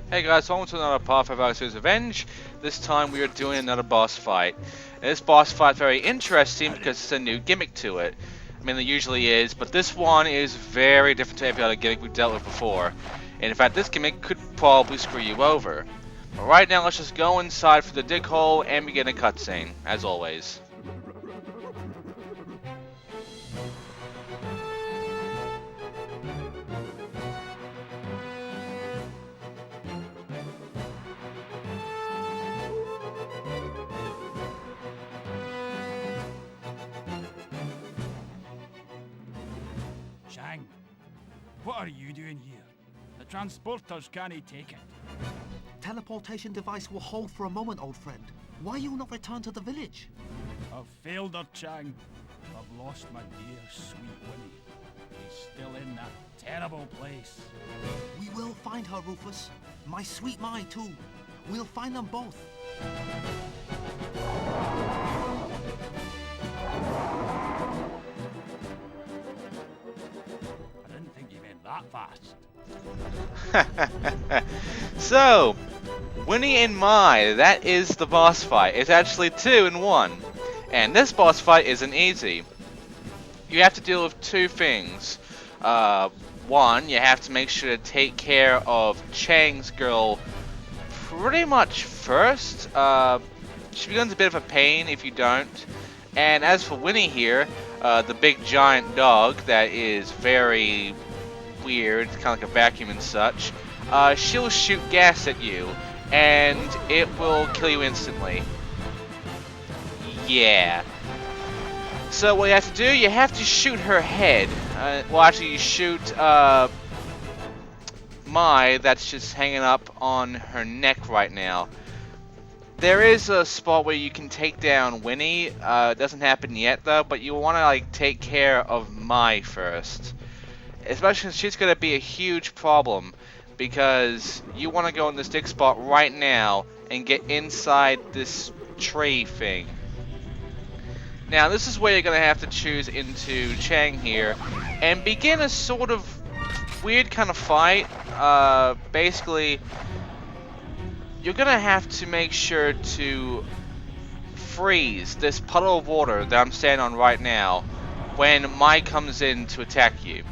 Hey guys, welcome to another part of Alex Revenge. This time we are doing another boss fight. And this boss fight is very interesting because it's a new gimmick to it. I mean, there usually is, but this one is very different to every other gimmick we've dealt with before. And in fact, this gimmick could probably screw you over. But right now, let's just go inside for the dig hole and begin a cutscene, as always. Chang, what are you doing here? The transporters can't take it. Teleportation device will hold for a moment, old friend. Why you not return to the village? I've failed her, Chang. I've lost my dear sweet Winnie. He's still in that terrible place. We will find her, Rufus. My sweet Mai, too. We'll find them both. I didn't think you went that fast. So, Winnie and Mai, that is the boss fight. It's actually 2 in 1. And this boss fight isn't easy. You have to deal with 2 things. One, you have to make sure to take care of Chang's girl pretty much first. She becomes a bit of a pain if you don't. And as for Winnie here, the big giant dog that is very weird, kind of like a vacuum and such, she'll shoot gas at you, and it will kill you instantly. Yeah. So what you have to do, you have to shoot her head. Well, actually, you shoot Mai, that's just hanging up on her neck right now. There is a spot where you can take down Winnie. It doesn't happen yet, though, but you want to like take care of Mai first. Especially since she's going to be a huge problem, because you want to go in this dig spot right now and get inside this tree thing. Now this is where you're going to have to choose into Chang here and begin a sort of weird kind of fight. Basically, you're going to have to make sure to freeze this puddle of water that I'm standing on right now when Mai comes in to attack you.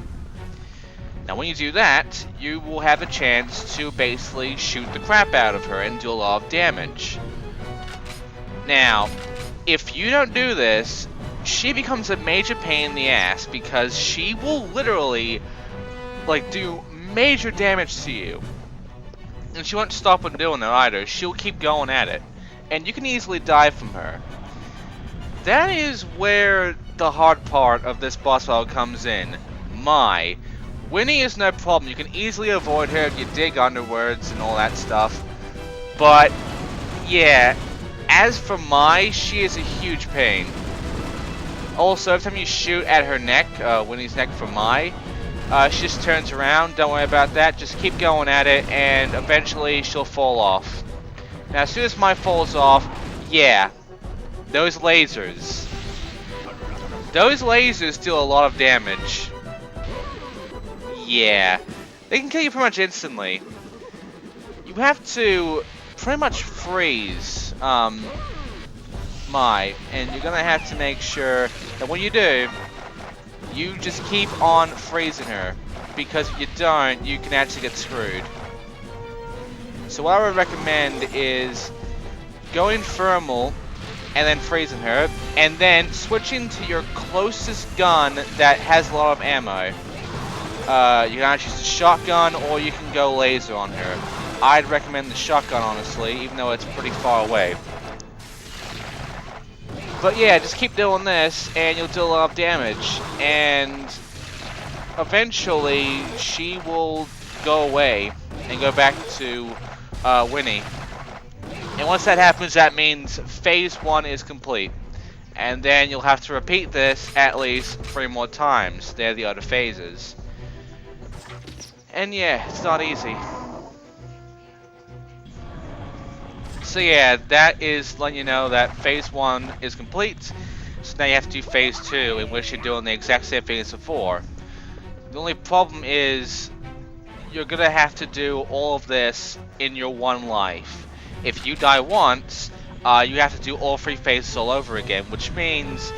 Now when you do that, you will have a chance to basically shoot the crap out of her and do a lot of damage. Now, if you don't do this, she becomes a major pain in the ass because she will literally like do major damage to you. And she won't stop on doing that either. She'll keep going at it. And you can easily die from her. That is where the hard part of this boss battle comes in. Mai. Winnie is no problem. You can easily avoid her if you dig underwards and all that stuff. But, yeah. As for Mai, she is a huge pain. Also, every time you shoot at her neck, Winnie's neck for Mai, she just turns around. Don't worry about that. Just keep going at it, and eventually she'll fall off. Now, as soon as Mai falls off, yeah, those lasers. Those lasers do a lot of damage. Yeah, they can kill you pretty much instantly. You have to pretty much freeze Mai, and you're gonna have to make sure that when you do, you just keep on freezing her, because if you don't, you can actually get screwed. So what I would recommend is going thermal and then freezing her, and then switching to your closest gun that has a lot of ammo. You can actually use a shotgun, or you can go laser on her. I'd recommend the shotgun, honestly, even though it's pretty far away. But yeah, just keep doing this, and you'll do a lot of damage. And eventually, she will go away and go back to Winnie. And once that happens, that means phase 1 is complete. And then you'll have to repeat this at least 3 more times. They're the other phases. And yeah, it's not easy. So yeah, that is letting you know that phase 1 is complete. So now you have to do phase 2, in which you're doing the exact same thing as before. The only problem is you're gonna have to do all of this in your one life. If you die once, you have to do all 3 phases all over again, which means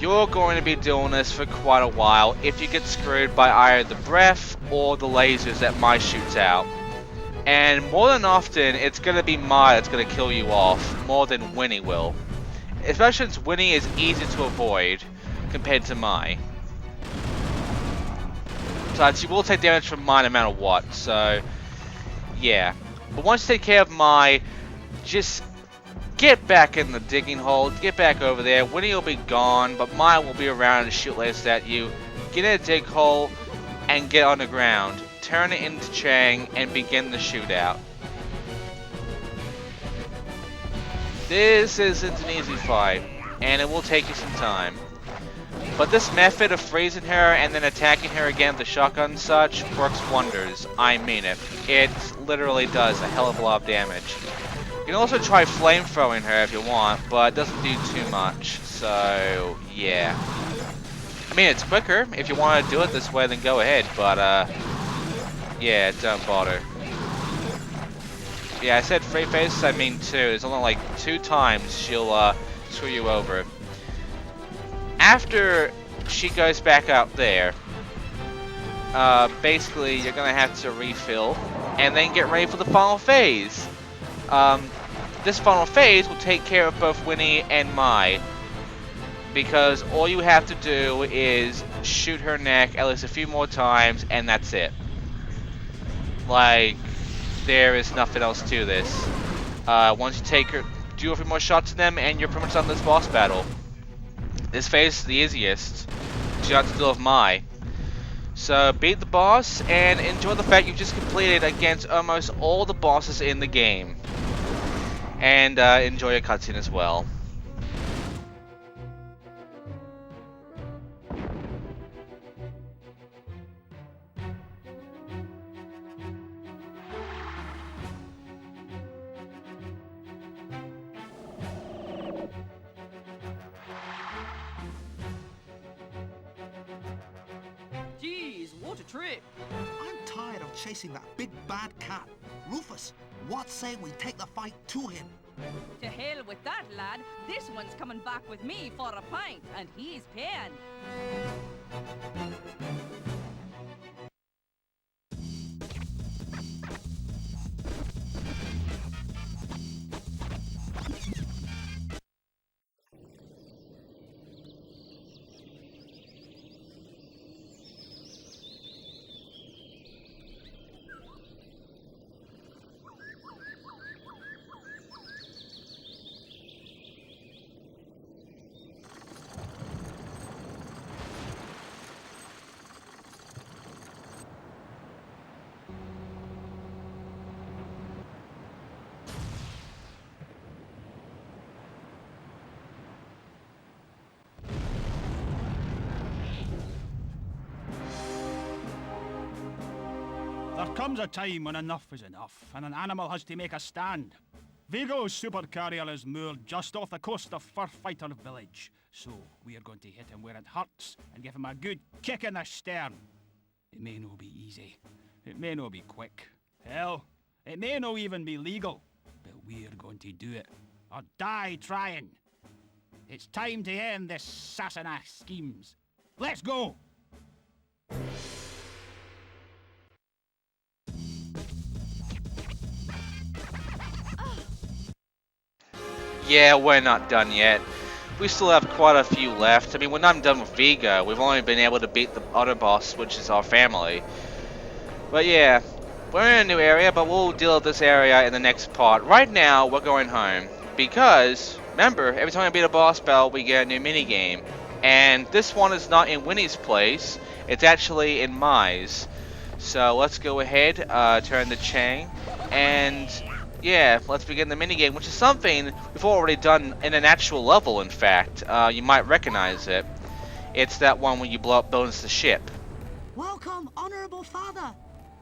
you're going to be doing this for quite a while if you get screwed by either the breath or the lasers that Mai shoots out. And more than often, it's going to be Mai that's going to kill you off, more than Winnie will. Especially since Winnie is easy to avoid compared to Mai. Besides, she will take damage from Mai no matter what, so yeah. But once you take care of Mai, just get back in the digging hole, get back over there. Winnie will be gone, but Mai will be around and shoot lasers at you. Get in a dig hole and get on the ground. Turn it into Chang and begin the shootout. This isn't an easy fight, and it will take you some time. But this method of freezing her and then attacking her again with the shotgun and such works wonders. I mean it. It literally does a hell of a lot of damage. You can also try flame throwing her if you want, but it doesn't do too much. So, yeah. I mean, it's quicker. If you want to do it this way, then go ahead. But, yeah, don't bother. Yeah, I said 3 phases, I mean 2. There's only like 2 times she'll screw you over. After she goes back out there, basically you're gonna have to refill and then get ready for the final phase. This final phase will take care of both Winnie and Mai, because all you have to do is shoot her neck at least a few more times and that's it. Like, there is nothing else to this. Once you take her, do a few more shots at them and you're pretty much done this boss battle. This phase is the easiest. You have to deal with Mai. So beat the boss and enjoy the fact you've just completed against almost all the bosses in the game. And enjoy a cutscene as well. Jeez, what a trip! I'm tired of chasing that big bad cat. Rufus, what say we take the fight to him? To hell with that, lad. This one's coming back with me for a pint, and he's paying. There comes a time when enough is enough, and an animal has to make a stand. Viggo's supercarrier is moored just off the coast of Furfighter Village, so we are going to hit him where it hurts and give him a good kick in the stern. It may not be easy, it may not be quick, hell, it may not even be legal, but we're going to do it, or die trying. It's time to end this Sassenach schemes. Let's go! Yeah, we're not done yet. We still have quite a few left. I mean, we're not done with Viggo. We've only been able to beat the other boss, which is our family. But yeah, we're in a new area, but we'll deal with this area in the next part. Right now, we're going home. Because, remember, every time we beat a boss battle, we get a new minigame. And this one is not in Winnie's place. It's actually in Mai's. So let's go ahead, turn to Chang, and yeah, let's begin the minigame, which is something we've already done in an actual level, in fact. You might recognize it. It's that one when you blow up buildings the ship. Welcome, Honorable Father.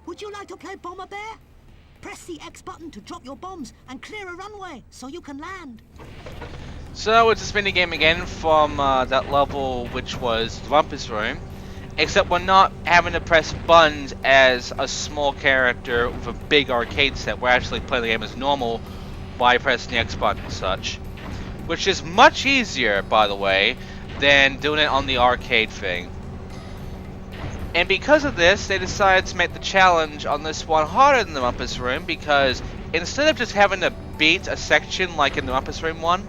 Would you like to play Bomber Bear? Press the X button to drop your bombs and clear a runway so you can land. So it's this minigame again from that level, which was the Rumpus Room. Except we're not having to press buttons as a small character with a big arcade set. We're actually playing the game as normal by pressing the X button and such. Which is much easier, by the way, than doing it on the arcade thing. And because of this, they decided to make the challenge on this one harder than the Rumpus Room, because instead of just having to beat a section like in the Rumpus Room one,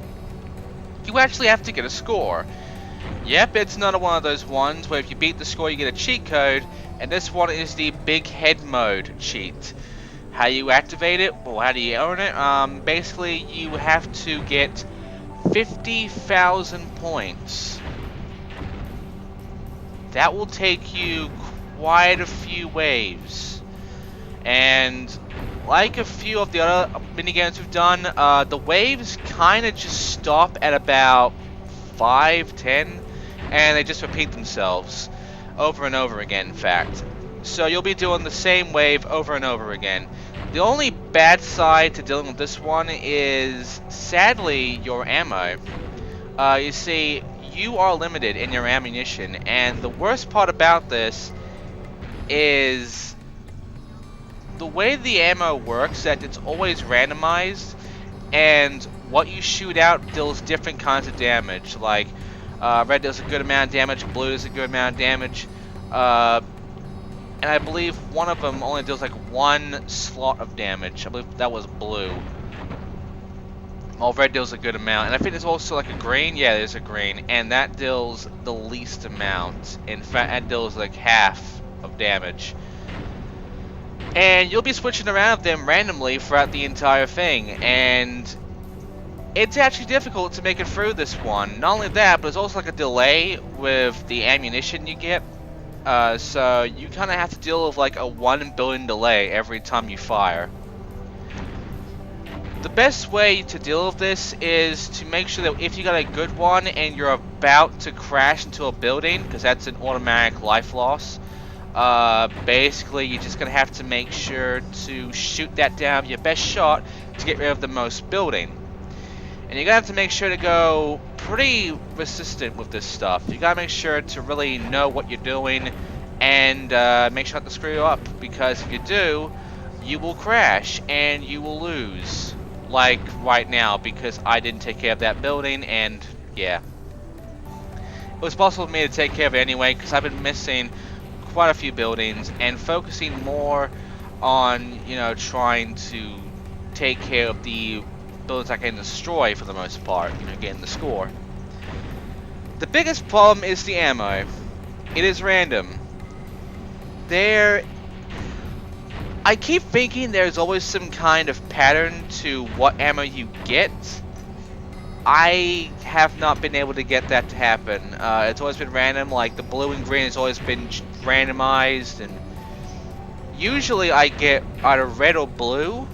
you actually have to get a score. Yep, it's another one of those ones where if you beat the score you get a cheat code, and this one is the Big Head Mode cheat. How you activate it, well, how do you earn it? Basically you have to get 50,000 points. That will take you quite a few waves. And like a few of the other minigames we've done, the waves kind of just stop at about 5, 10, and they just repeat themselves over and over again, in fact. So you'll be doing the same wave over and over again. The only bad side to dealing with this one is, sadly, your ammo. You see, you are limited in your ammunition, and the worst part about this is the way the ammo works, that it's always randomized, and what you shoot out deals different kinds of damage. Like, red does a good amount of damage, blue does a good amount of damage, and I believe one of them only deals like one slot of damage. I believe that was blue. Well, red deals a good amount, and I think there's also like a green. Yeah, there's a green, and that deals the least amount. In fact, that deals like half of damage. And you'll be switching around them randomly throughout the entire thing, and it's actually difficult to make it through this one. Not only that, but there's also like a delay with the ammunition you get. So you kind of have to deal with like a 1 billion delay every time you fire. The best way to deal with this is to make sure that if you got a good one and you're about to crash into a building, because that's an automatic life loss, basically you're just going to have to make sure to shoot that down with your best shot to get rid of the most building. And you're going to have to make sure to go pretty resistant with this stuff. You got to make sure to really know what you're doing and make sure not to screw up, because if you do, you will crash and you will lose. Like right now, because I didn't take care of that building, and yeah. It was possible for me to take care of it anyway, because I've been missing quite a few buildings and focusing more on, you know, trying to take care of the buildings I can destroy for the most part, you know, getting the score. The biggest problem is the ammo. It is random. I keep thinking there's always some kind of pattern to what ammo you get. I have not been able to get that to happen. It's always been random, like the blue and green has always been randomized, and usually I get either red or blue,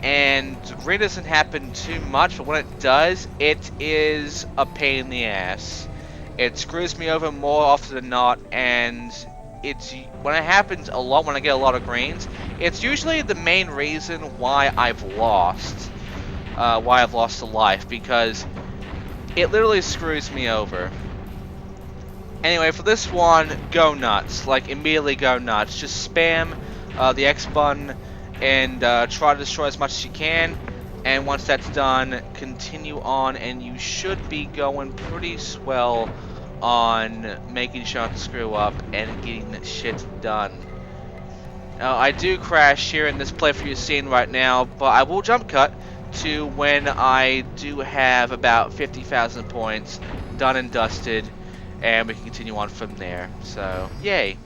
and green doesn't happen too much, but when it does, it is a pain in the ass. It screws me over more often than not, and when it happens a lot, when I get a lot of greens, it's usually the main reason why I've lost a life, because it literally screws me over. Anyway, for this one, go nuts. Like, immediately go nuts. Just spam the X button and try to destroy as much as you can. And once that's done, continue on, and you should be going pretty swell on making sure not to screw up and getting shit done. Now, I do crash here in this playthrough you're seeing right now, but I will jump cut to when I do have about 50,000 points done and dusted, and we can continue on from there. So, yay.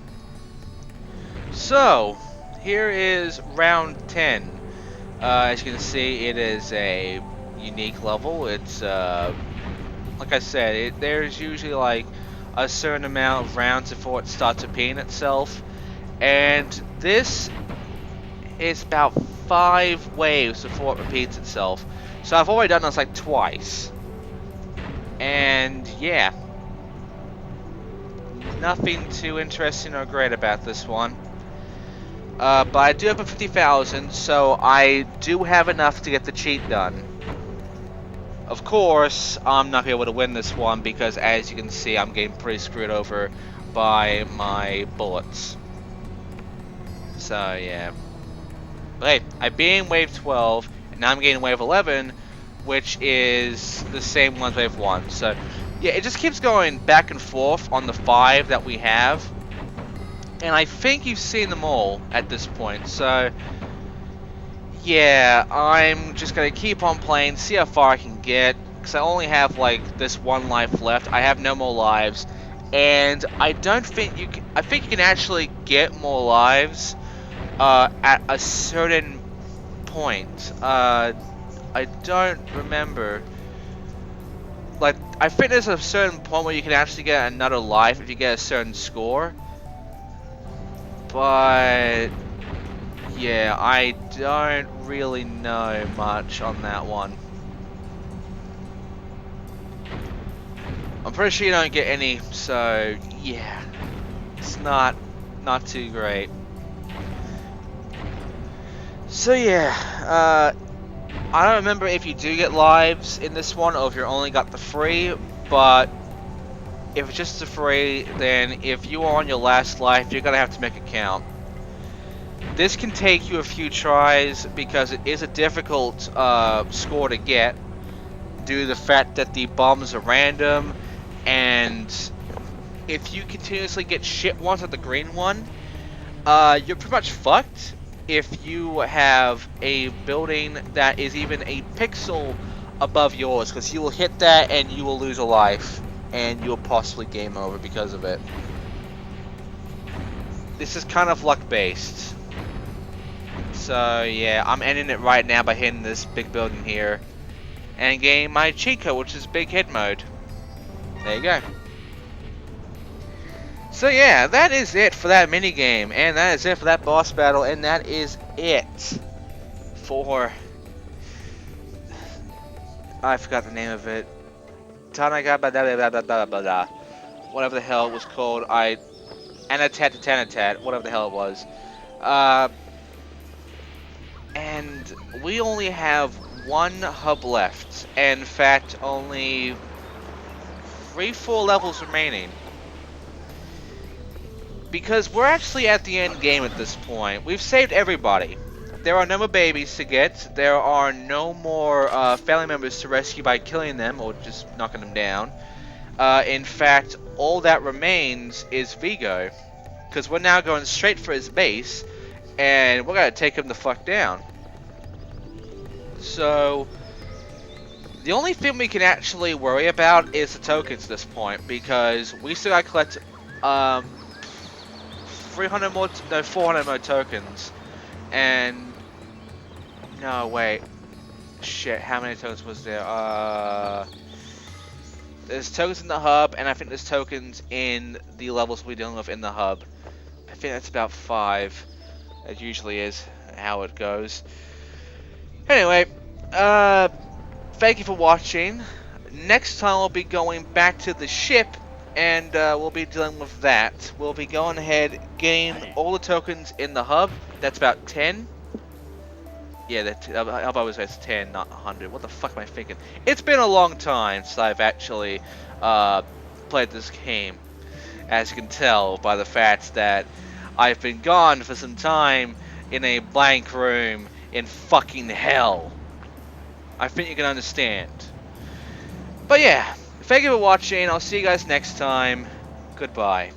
So, here is round 10. As you can see, it is a unique level. It's like I said, there's usually like a certain amount of rounds before it starts repeating itself, and this is about 5 waves before it repeats itself. So I've already done this like twice, and yeah, nothing too interesting or great about this one. But I do have a 50,000, so I do have enough to get the cheat done. Of course, I'm not able to win this one because, as you can see, I'm getting pretty screwed over by my bullets. So yeah. But hey, I beat in wave 12, and now I'm getting wave 11, which is the same one as wave 1. So yeah, it just keeps going back and forth on the 5 that we have. And I think you've seen them all at this point. So yeah, I'm just gonna keep on playing, see how far I can get, because I only have like this 1 life left. I have no more lives, and I don't think you can, I think you can actually get more lives at a certain point. I don't remember. Like, I think there's a certain point where you can actually get another life if you get a certain score. But yeah, I don't really know much on that one. I'm pretty sure you don't get any, so yeah, it's not too great. So yeah, I don't remember if you do get lives in this one or if you only got the 3, but if it's just the 3, then if you are on your last life, you're gonna have to make a count. This can take you a few tries because it is a difficult score to get due to the fact that the bombs are random, and if you continuously get shit ones at the green one, you're pretty much fucked if you have a building that is even a pixel above yours, because you will hit that and you will lose a life, and you will possibly game over because of it. This is kind of luck based. So yeah, I'm ending it right now by hitting this big building here and getting my cheat code, which is big hit mode. There you go. So yeah, that is it for that mini game, and that is it for that boss battle, and that is it for, I forgot the name of it. Tanaga whatever the hell it was called. Anatat, whatever the hell it was. And we only have 1 hub left, and in fact only 3-4 levels remaining. Because we're actually at the end game at this point. We've saved everybody. There are no more babies to get. There are no more family members to rescue by killing them or just knocking them down. In fact, all that remains is Viggo. Because we're now going straight for his base, and we're gonna take him the fuck down. So the only thing we can actually worry about is the tokens at this point, because we still gotta collect 400 more tokens. And no, wait, shit, how many tokens was there? There's tokens in the hub, and I think there's tokens in the levels we're dealing with in the hub. I think that's about 5. It usually is how it goes. Anyway, thank you for watching. Next time we'll be going back to the ship, and we'll be dealing with that. We'll be going ahead, getting all the tokens in the hub. That's about 10. Yeah, I've always said it's 10, not 100. What the fuck am I thinking? It's been a long time since I've actually played this game, as you can tell by the fact that I've been gone for some time in a blank room in fucking hell. I think you can understand. But yeah, thank you for watching. I'll see you guys next time. Goodbye.